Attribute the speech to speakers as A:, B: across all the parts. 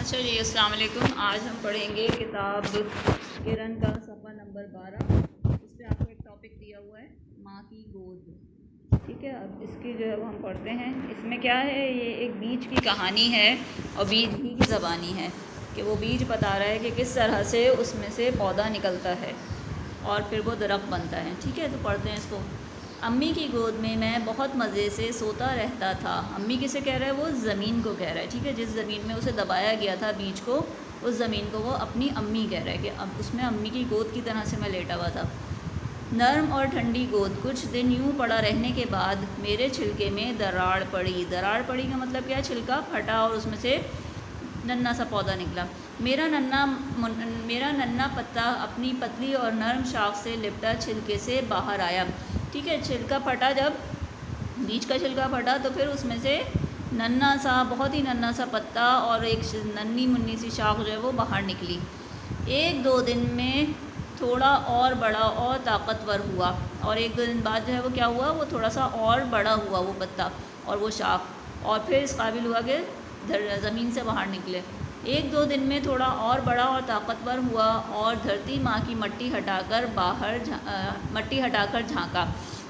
A: अच्छा जी, अस्सलाम वालेकुम। आज हम पढ़ेंगे किताब किरण का सफ़ा नंबर 12। इस पर आपको एक टॉपिक दिया हुआ है, माँ की गोद। ठीक है, अब इसकी जो है वो हम पढ़ते हैं। इसमें क्या है, ये एक बीज की कहानी है और बीज ही की ज़बानी है कि वो बीज बता रहा है कि किस तरह से उसमें से पौधा निकलता है और फिर वो दरख्त बनता है। ठीक है, तो पढ़ते हैं इसको। अम्मी की गोद में मैं बहुत मज़े से सोता रहता था। अम्मी किसे कह रहा है, वो ज़मीन को कह रहा है। ठीक है, जिस ज़मीन में उसे दबाया गया था बीज को, उस ज़मीन को वो अपनी अम्मी कह रहा है कि अब उसमें अम्मी की गोद की तरह से मैं लेटा हुआ था। नर्म और ठंडी गोद। कुछ दिन यूं पड़ा रहने के बाद मेरे छिलके में दरार पड़ी। दरार पड़ी का मतलब क्या है, छिलका फटा और उसमें से नन्ना सा पौधा निकला। मेरा नन्ना पत्ता अपनी पतली और नरम शाख से लिपटा छिलके से बाहर आया। ठीक है, छिलका फटा, जब बीज का छिलका फटा तो फिर उसमें से नन्ना सा, बहुत ही नन्ना सा पत्ता और एक नन्ही मुन्नी सी शाख जो है वो बाहर निकली। एक दो दिन में थोड़ा और बड़ा और ताकतवर हुआ, और एक दो दिन बाद जो है वो क्या हुआ, वो थोड़ा सा और बड़ा हुआ वो पत्ता और वो शाख, और फिर इस काबिल हुआ कि ज़मीन से बाहर निकले। एक दो दिन में थोड़ा और बड़ा और ताकतवर हुआ और धरती माँ की मट्टी हटाकर झांका,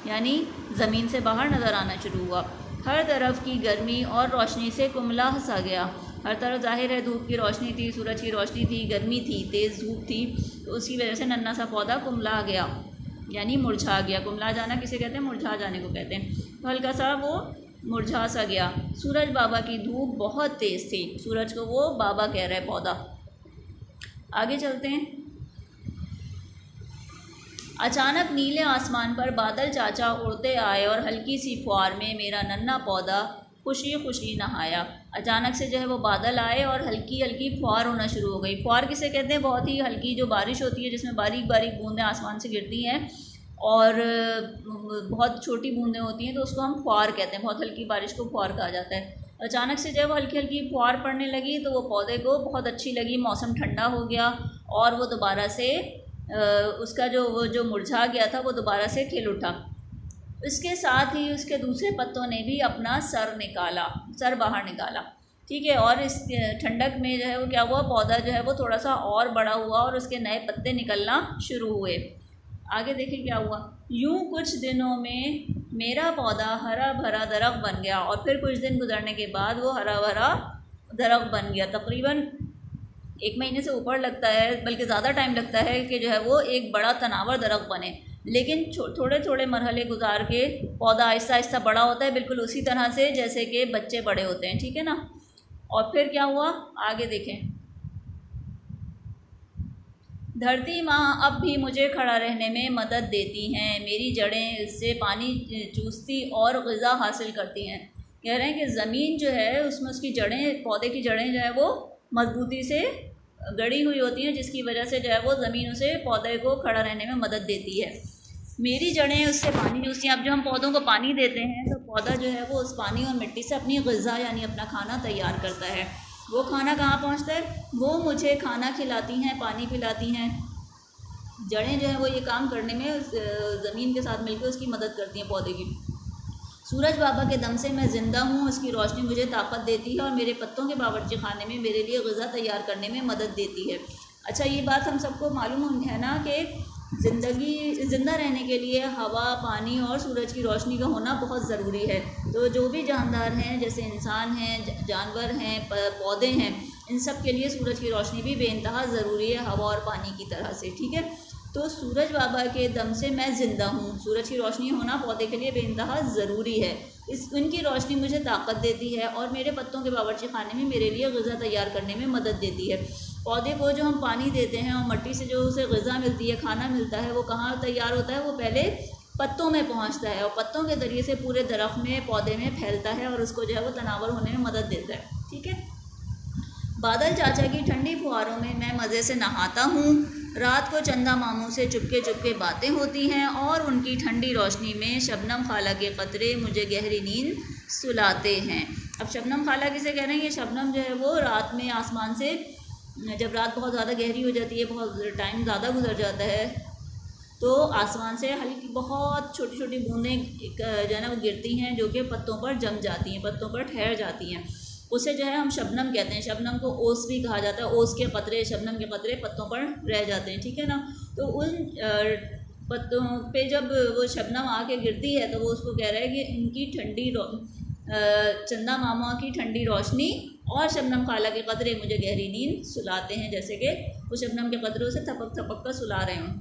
A: यानी ज़मीन से बाहर नज़र आना शुरू हुआ। हर तरफ की गर्मी और रोशनी से कुमला सा गया। हर तरफ जाहिर है धूप की रोशनी थी, सूरज की रोशनी थी, गर्मी थी, तेज़ धूप थी, तो उसकी वजह से नन्ना सा पौधा कुमला गया, यानी मुरझा गया। कुमला जाना किसे कहते हैं, मुरझा जाने को कहते हैं। तो हल्का सा वो मुरझा सा गया। सूरज बाबा की धूप बहुत तेज़ थी। सूरज को वो बाबा कह रहा है, पौधा। आगे चलते हैं। अचानक नीले आसमान पर बादल चाचा उड़ते आए और हल्की सी फुहार में मेरा नन्हा पौधा खुशी खुशी नहाया। अचानक से जो है वो बादल आए और हल्की हल्की फुहार होना शुरू हो गई। फुहार किसे कहते हैं, बहुत ही हल्की जो बारिश होती है जिसमें बारीक बारीक बूंदें आसमान से गिरती हैं और बहुत छोटी बूंदें होती हैं, तो उसको हम फुहार कहते हैं। बहुत हल्की बारिश को फुहार कहा जाता है। अचानक से जब हल्की हल्की फुहार पड़ने लगी तो वो पौधे को बहुत अच्छी लगी। मौसम ठंडा हो गया और वो दोबारा से उसका जो मुरझा गया था वो दोबारा से खिल उठा। इसके साथ ही उसके दूसरे पत्तों ने भी अपना सर बाहर निकाला। ठीक है, और इस ठंडक में जो है वो क्या हुआ, पौधा जो है वो थोड़ा सा और बड़ा हुआ और उसके नए पत्ते निकलना शुरू हुए। आगे देखिए क्या हुआ। यूं कुछ दिनों में मेरा पौधा हरा भरा दरख्त बन गया, और फिर कुछ दिन गुजरने के बाद वो हरा भरा दरख्त बन गया। तकरीबन 1 महीने से ऊपर लगता है, बल्कि ज़्यादा टाइम लगता है कि जो है वो एक बड़ा तनावर दरख्त बने। लेकिन थोड़े थोड़े मरहले गुजार के पौधा आहिस्ता आहिस्ता बड़ा होता है, बिल्कुल उसी तरह से जैसे कि बच्चे बड़े होते हैं। ठीक है ना। और फिर क्या हुआ, आगे देखें। धरती माँ अब भी मुझे खड़ा रहने में मदद देती हैं। मेरी जड़ें इससे पानी चूसती और ग़िज़ा हासिल करती हैं। कह रहे हैं कि ज़मीन जो है उसमें उसकी जड़ें, पौधे की जड़ें जो है वो मजबूती से गड़ी हुई होती हैं, जिसकी वजह से जो है वो ज़मीन उसे, पौधे को खड़ा रहने में मदद देती है। मेरी जड़ें उससे पानी चूसती हैं। अब जब हम पौधों को पानी देते हैं तो पौधा जो है वो उस पानी और मिट्टी से अपनी ग़िज़ा यानी अपना खाना तैयार करता है। वो खाना कहाँ पहुँचता है, वो मुझे खाना खिलाती हैं, पानी पिलाती हैं। जड़ें जो है वो ये काम करने में ज़मीन के साथ मिलकर उसकी मदद करती हैं, पौधे की। सूरज बाबा के दम से मैं ज़िंदा हूँ, उसकी रोशनी मुझे ताकत देती है और मेरे पत्तों के बावर्ची खाने में मेरे लिए ग़िज़ा तैयार करने में मदद देती है। अच्छा, ये बात हम सबको मालूम है ना कि ज़िंदा रहने के लिए हवा, पानी और सूरज की रोशनी का होना बहुत ज़रूरी है। तो जो भी जानदार हैं, जैसे इंसान हैं, जानवर हैं, पौधे हैं, इन सब के लिए सूरज की रोशनी भी बेइंतहा ज़रूरी है, हवा और पानी की तरह से। ठीक है, तो सूरज बाबा के दम से मैं ज़िंदा हूँ, सूरज की रोशनी होना पौधे के लिए बेइंतहा ज़रूरी है। उनकी रोशनी मुझे ताकत देती है और मेरे पत्तों के बावर्ची खाने में मेरे लिए ग़िज़ा तैयार करने में मदद देती है। पौधे को जो हम पानी देते हैं और मिट्टी से जो उसे ग़िज़ा मिलती है, खाना मिलता है, वो कहाँ तैयार होता है, वो पहले पत्तों में पहुँचता है और पत्तों के ज़रिए से पूरे दरख्त में, पौधे में फैलता है और उसको जो है वो तनावर होने में मदद देता है। ठीक है। बादल चाचा की ठंडी फुहारों में मैं मज़े से नहाता हूँ। रात को चंदा मामू से चुपके चुपके बातें होती हैं और उनकी ठंडी रोशनी में शबनम खाला के कतरे मुझे गहरी नींद सुलाते हैं। अब शबनम खाला किसे कह रहे हैं, ये शबनम जो है वो रात में आसमान से, जब रात बहुत ज़्यादा गहरी हो जाती है, बहुत टाइम ज़्यादा गुजर जाता है, तो आसमान से हल्की बहुत छोटी छोटी बूंदें जो है ना वो गिरती हैं, जो कि पत्तों पर जम जाती हैं, पत्तों पर ठहर जाती हैं। उसे जो है हम शबनम कहते हैं। शबनम को ओस भी कहा जाता है, ओस के कतरे, शबनम के कतरे पत्तों पर रह जाते हैं, ठीक है ना। तो उन पत्तों पे जब वो शबनम आके गिरती है तो वो उसको कह रहा है कि इनकी ठंडी चंदा मामा की ठंडी रोशनी और शबनम खाला के कतरे मुझे गहरी नींद सुलाते हैं, जैसे कि वो शबनम के कतरों से थपक थपक कर सुला रहे हों।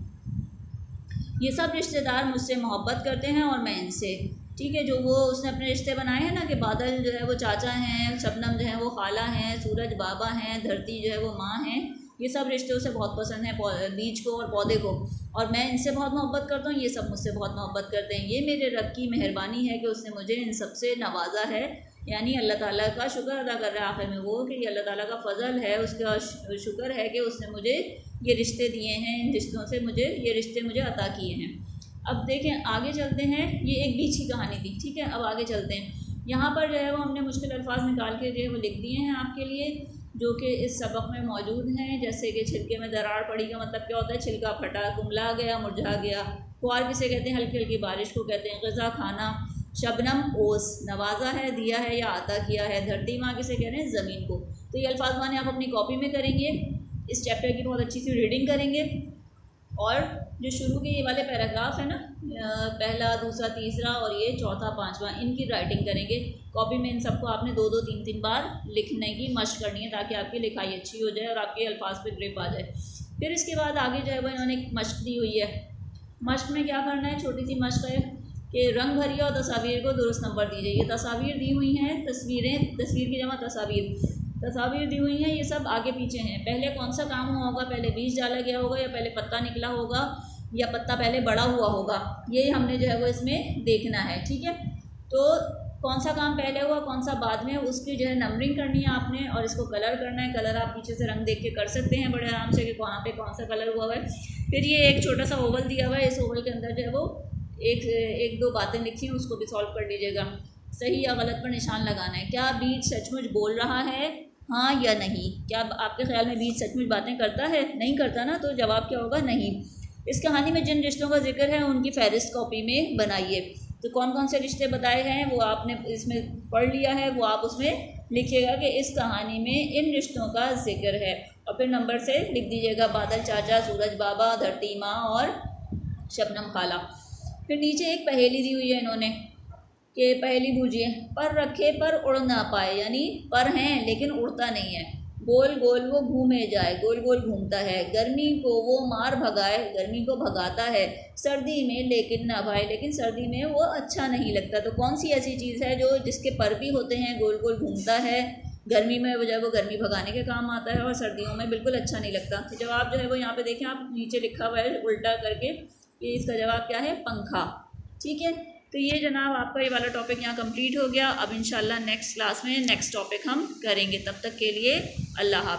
A: ये सब रिश्तेदार मुझसे मोहब्बत करते हैं और मैं इनसे, ठीक है। जो वो उसने अपने रिश्ते बनाए हैं ना कि बादल जो है वो चाचा हैं, शबनम जो है वो खाला हैं, सूरज बाबा हैं, धरती जो है वो माँ हैं, ये सब रिश्ते उसे बहुत पसंद है, बीज को और पौधे को, और मैं इनसे बहुत मोहब्बत करता हूँ, ये सब मुझसे बहुत मोहब्बत करते हैं। ये मेरे रब की मेहरबानी है कि उसने मुझे इन सब से नवाजा है, यानी अल्लाह ताला का शुक्र अदा कर रहा है आखिर में वो कि ये अल्लाह ताला का फ़ज़ल है, उसका शुक्र है कि उसने मुझे ये रिश्ते दिए हैं, इन रिश्तों से मुझे ये रिश्ते मुझे अता किए हैं। अब देखें आगे चलते हैं, ये एक बीच की कहानी थी, ठीक है। अब आगे चलते हैं, यहाँ पर जो है वो हमने मुश्किल अल्फाज निकाल के जो है वो लिख दिए हैं आपके लिए, जो कि इस सबक में मौजूद हैं। जैसे कि छिलके में दरार पड़ी का मतलब क्या होता है, छिलका फटा, कुमला गया, मुरझा गया। ख्वार किसे कहते हैं, हल्की हल्की बारिश को कहते हैं। ग़िज़ा खाना, शबनम ओस, नवाजा है, दिया है या अता किया है। धरती माँ किसे कह रहे हैं, ज़मीन को। तो ये अल्फाज माने आप अपनी कॉपी में करेंगे, इस चैप्टर की बहुत अच्छी सी रीडिंग करेंगे, और जो शुरू के ये वाले पैराग्राफ है ना, पहला, दूसरा, तीसरा और ये चौथा, पांचवा, इनकी राइटिंग करेंगे कॉपी में। इन सबको आपने 2-2, 3-3 बार लिखने की मशक करनी है ताकि आपकी लिखाई अच्छी हो जाए और आपके अल्फाज पे ग्रिप आ जाए। फिर इसके बाद आगे जो है वो इन्होंने एक मशक दी हुई है। मशक में क्या करना है, छोटी सी मशक है कि रंग भरिए और तस्वीर को दुरुस्त नंबर दीजिए। ये तस्वीर दी हुई हैं, तस्वीरें, तस्वीर की जमा तस्वीर दी हुई हैं, ये सब आगे पीछे हैं। पहले कौन सा काम हुआ होगा, पहले बीज डाला गया होगा या पहले पत्ता निकला होगा या पत्ता पहले बड़ा हुआ होगा, ये हमने जो है वो इसमें देखना है, ठीक है। तो कौन सा काम पहले हुआ, कौन सा बाद में, उसकी जो है नंबरिंग करनी है आपने, और इसको कलर करना है। कलर आप पीछे से रंग देख के कर सकते हैं बड़े आराम से कि वहाँ पे कौन सा कलर हुआ है। फिर ये एक छोटा सा ओवल दिया हुआ है, इस ओवल के अंदर जो है वो एक दो बातें लिखी हैं, उसको भी सॉल्व कर लीजिएगा। सही या गलत पर निशान लगाना है। क्या बीज सचमुच बोल रहा है, हाँ या नहीं? क्या आपके ख्याल में बीज सचमुच बातें करता है? नहीं करता ना, तो जवाब क्या होगा, नहीं। इस कहानी में जिन रिश्तों का जिक्र है उनकी फहरिस्त कॉपी में बनाइए। तो कौन कौन से रिश्ते बताए हैं वो आपने इसमें पढ़ लिया है, वो आप उसमें लिखिएगा कि इस कहानी में इन रिश्तों का जिक्र है, और फिर नंबर से लिख दीजिएगा, बादल चाचा, सूरज बाबा, धरती माँ और शबनम खाला। फिर नीचे एक पहेली दी हुई है इन्होंने कि पहेली बूझिए। पर रखे पर उड़ ना पाए, यानी पर हैं लेकिन उड़ता नहीं है। गोल गोल वो घूमे जाए, गोल गोल घूमता है। गर्मी को वो मार भगाए, गर्मी को भगाता है। सर्दी में लेकिन ना भाई, लेकिन सर्दी में वो अच्छा नहीं लगता। तो कौन सी ऐसी चीज़ है जो जिसके पर भी होते हैं, गोल गोल घूमता है, गर्मी में वो जब वो गर्मी भगाने के काम आता है और सर्दियों में बिल्कुल अच्छा नहीं लगता। तो जवाब जो है वो यहाँ पे देखें आप, नीचे लिखा हुआ है उल्टा करके कि इसका जवाब क्या है, पंखा, ठीक है। तो ये जनाब आपका ये वाला टॉपिक यहाँ कंप्लीट हो गया। अब इंशाल्लाह नेक्स्ट क्लास में नेक्स्ट टॉपिक हम करेंगे। तब तक के लिए अल्लाह हाफ़िज़।